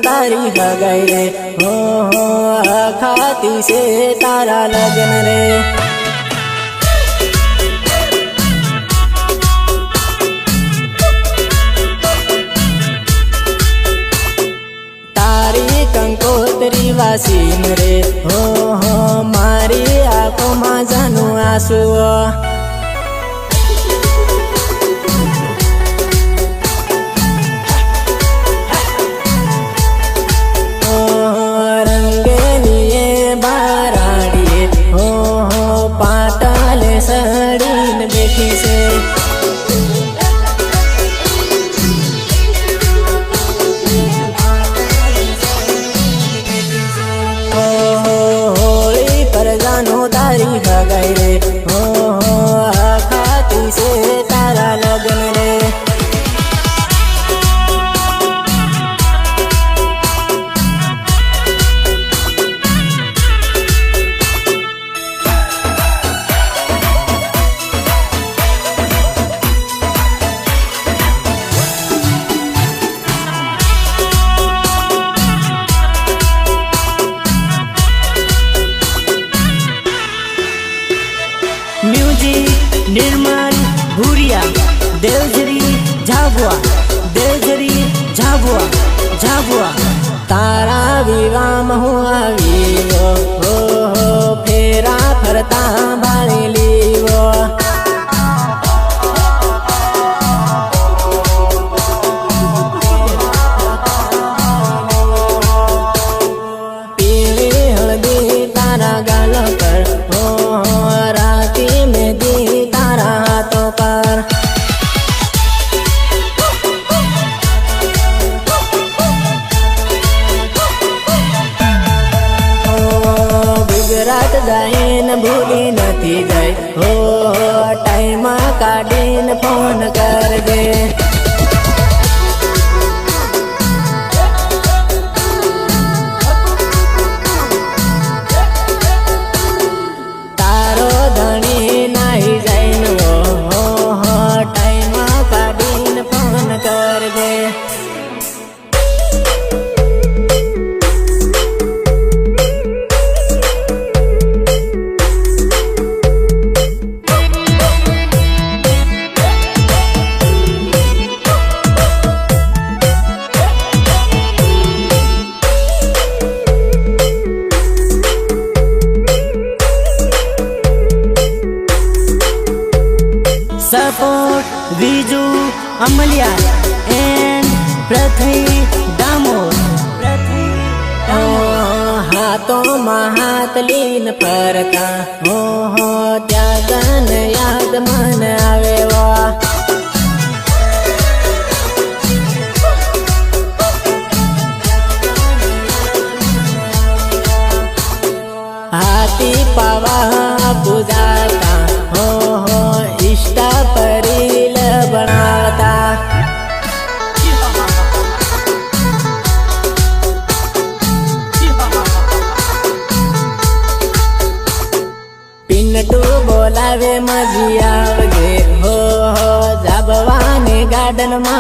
तारी हगाई रे हो खाती से तारा लगन रे। तारी कंकोत्री वासीन रे हो मारी आँखों में जानू आंसू पाताले सड़ीन बेटी से होली पर जानो तारी हगाई रे हो खाती से तारा लगन रे। म्यूजिक निर्मल भूरिया देवझरी झाबुआ देवझरी झाबुआ झाबुआ। तारा विवाह हुआ वीवो हो फेरा फरता बाली लीवो पीली हल्दी तारा गाल पर हो राती मेहंदी तारा हाथों पर। गुजरात जाइन भूली नहीं जाए हो टाइम काढ़ीन फोन कर दे। तारो धनी नहीं जाइन हो टाइम काढ़ीन फोन कर दे। सपोर्ट विजू अमलिया एंड पृथ्वी दामोद। हाथों में हाथ लीन परता हो त्यागन याद मन आवे वा। हाथी पावा पूजाता हो इष्टा परिल बनाता। पिन्नटू बोलावे मजी आवगे हो जाबवाने गार्डन में